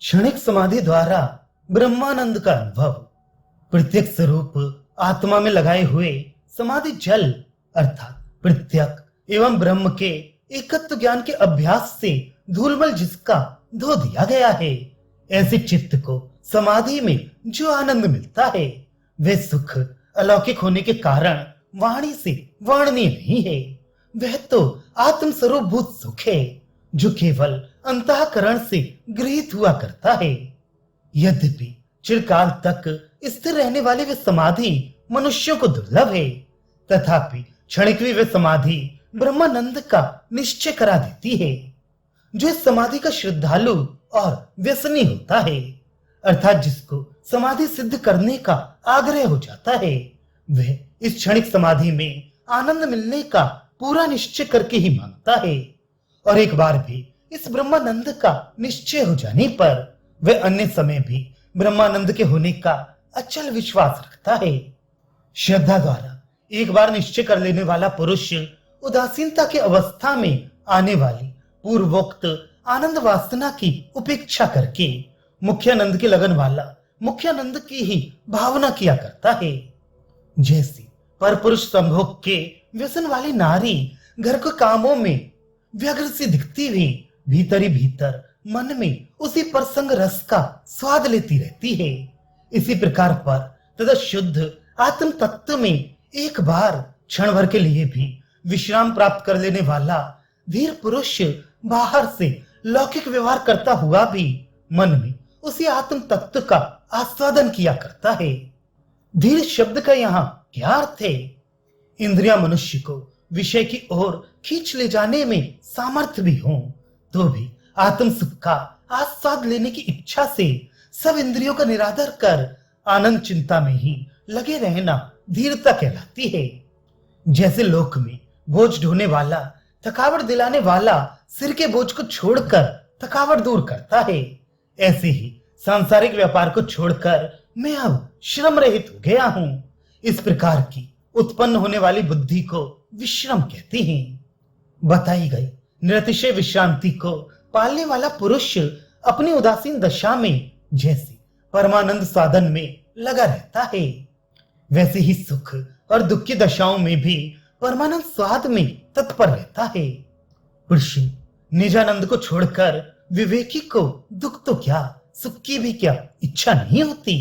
क्षणिक समाधि द्वारा ब्रह्मानंद का अनुभव। प्रत्येक स्वरूप आत्मा में लगाए हुए समाधि जल अर्थात प्रत्यक एवं ब्रह्म के एकत्व ज्ञान के अभ्यास से धूलमल जिसका धो दिया गया है, ऐसे चित्त को समाधि में जो आनंद मिलता है वह सुख अलौकिक होने के कारण वाणी से वर्णनीय नहीं है। वह तो आत्म स्वरूपभूत सुख है जो केवल अंतःकरण से गृहीत हुआ करता है। यद्यपि चिरकाल तक स्थिर रहने वाली वे समाधि मनुष्यों को दुर्लभ है, तथापि क्षणिक वे समाधि ब्रह्मानंद का निश्चय करा देती है। जो इस समाधि का श्रद्धालु और व्यसनी होता है, अर्थात जिसको समाधि सिद्ध करने का आग्रह हो जाता है, वह इस क्षणिक समाधि में आनंद मिलने का पूरा निश्चय करके ही मांगता है। और एक बार भी इस ब्रह्मानंद का निश्चय हो जाने पर वह अन्य समय भी ब्रह्मानंद के होने का अचल विश्वास रखता है। श्रद्धा द्वारा एक बार निश्चय कर लेने वाला पुरुष उदासीनता की अवस्था में आने वाली पूर्वोक्त आनंद वासना की उपेक्षा करके मुख्यानंद की लगन वाला मुख्यानंद की ही भावना किया करता है। जैसे पर पुरुष संभोग के व्यसन वाली नारी घर के कामों में व्यग्र सी दिखती हुई भीतर ही भीतर मन में उसी प्रसंग रस का स्वाद लेती रहती है। इसी प्रकार पर तथा शुद्ध आत्म तत्व में एक बार क्षण भर के लिए भी विश्राम प्राप्त कर लेने वाला धीर पुरुष बाहर से लौकिक व्यवहार करता हुआ भी मन में उसी आत्म तत्व का आस्वादन किया करता है। धीर शब्द का यहाँ क्या अर्थ है? इंद्रियां मनुष्य को विषय की ओर खींच ले जाने में सामर्थ्य भी हो तो भी आत्म सुख का आस्वाद लेने की इच्छा से सब इंद्रियों का निरादर कर आनंद चिंता में ही लगे रहना धीरता कहलाती है। जैसे लोक में बोझ ढोने वाला थकावट दिलाने वाला सिर के बोझ को छोड़कर थकावट दूर करता है, ऐसे ही सांसारिक व्यापार को छोड़कर मैं अब श्रम रहित हो गया हूं। इस प्रकार की उत्पन्न होने वाली बुद्धि को विश्राम कहते हैं। बताई गई निरतिशय विश्रांति को पालने वाला पुरुष अपनी उदासीन दशा में जैसे परमानंद साधन में लगा रहता है, वैसे ही सुख और दुख की दशाओं में भी परमानंद स्वाद में तत्पर रहता है। पुरुष निजानंद को छोड़कर विवेकी को दुख तो क्या सुख की भी क्या इच्छा नहीं होती।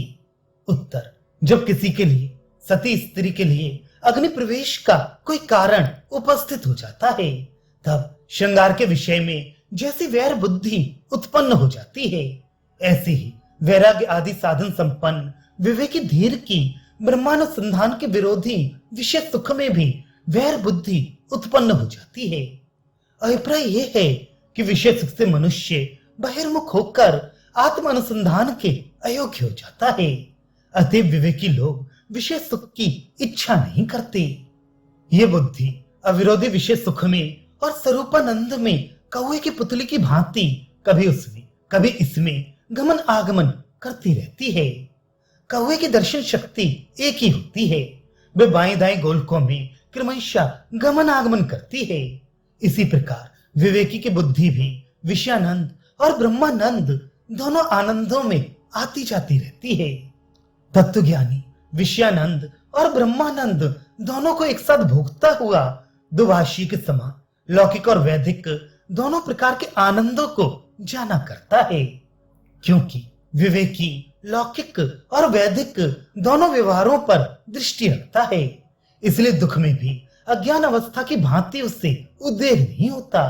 उत्तर: जब किसी के लिए सती स्त्री के लिए अग्नि प्रवेश का कोई कारण उपस्थित हो जाता है, तब श्रृंगार के विषय में जैसी वैर बुद्धि उत्पन्न हो जाती है, ऐसे ही वैराग्य आदि साधन संपन्न विवेकी धीर की ब्रह्मानुसंधान के विरोधी विषय सुख में भी वैर बुद्धि उत्पन्न हो जाती है। अभिप्राय यह है कि विषय सुख से मनुष्य बहिर्मुख होकर आत्म अनुसंधान के अयोग्य हो जाता है। अतएव विवेकी लोग विषय सुख की इच्छा नहीं करते। ये बुद्धि अविरोधी विषय सुख में और स्वरूपानंद में कौवे की पुतली की भांति कभी उसमें कभी इसमें गमन आगमन करती रहती है। कौवे की दर्शन शक्ति एक ही होती है, वे बाएं दाएं गोलकों में क्रमशः गमन आगमन करती है। इसी प्रकार विवेकी की बुद्धि भी विषयानंद और ब्रह्मानंद दोनों आनंदों में आती जाती रहती है। तत्वज्ञानी विषयानंद और ब्रह्मानंद दोनों को एक साथ भोगता हुआ दुभाषी के समान लौकिक और वैदिक दोनों प्रकार के आनंदों को जाना करता है। क्योंकि विवेकी लौकिक और वैदिक दोनों व्यवहारों पर दृष्टि रखता है, इसलिए दुख में भी अज्ञान अवस्था की भांति उससे उद्वेग नहीं होता।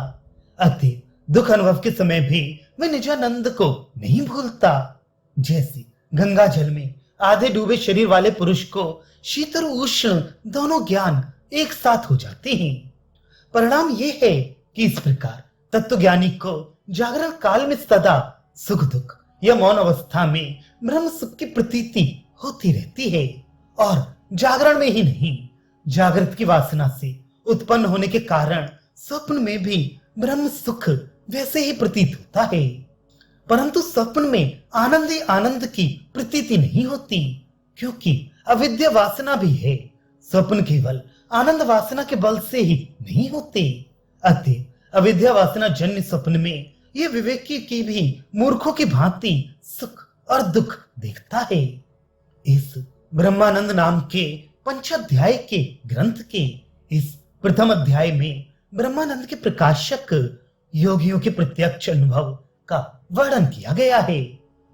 अतः दुख अनुभव के समय भी वह निजानंद को नहीं भूलता। जैसे गंगा जल में आधे डूबे शरीर वाले पुरुष को शीतल उष्ण दोनों ज्ञान एक साथ हो जाते हैं। परिणाम यह है कि इस प्रकार तत्वज्ञानी को जागरण काल में सदा सुख दुख या मौन अवस्था में ब्रह्म सुख की प्रतीति होती रहती है, और जागरण में ही नहीं जागृत की वासना से उत्पन्न होने के कारण स्वप्न में भी ब्रह्म सुख वैसे ही प्रतीत होता है। परंतु स्वप्न में आनंद ही आनंद की प्रतीति नहीं होती, क्योंकि अविद्या वासना भी है। स्वप्न केवल आनंद वासना के बल से ही नहीं होते। अतः अविद्या वासना जन्य स्वप्न में ये विवेकी की भी मूर्खों की भांति सुख और दुख देखता है। इस ब्रह्मानंद नाम के पंचाध्याय के ग्रंथ के इस प्रथम अध्याय में ब्रह्मानंद के प्रकाशक योगियों के प्रत्यक्ष अनुभव का वर्णन किया गया है।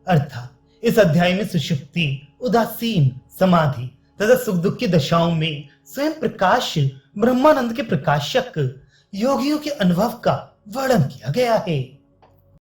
अर्थात इस अध्याय में सुषुप्ति, उदासीन, समाधि तथा सुख दुख की दशाओं में स्वयं प्रकाश ब्रह्मानंद के प्रकाशक योगियों के अनुभव का वर्णन किया गया है।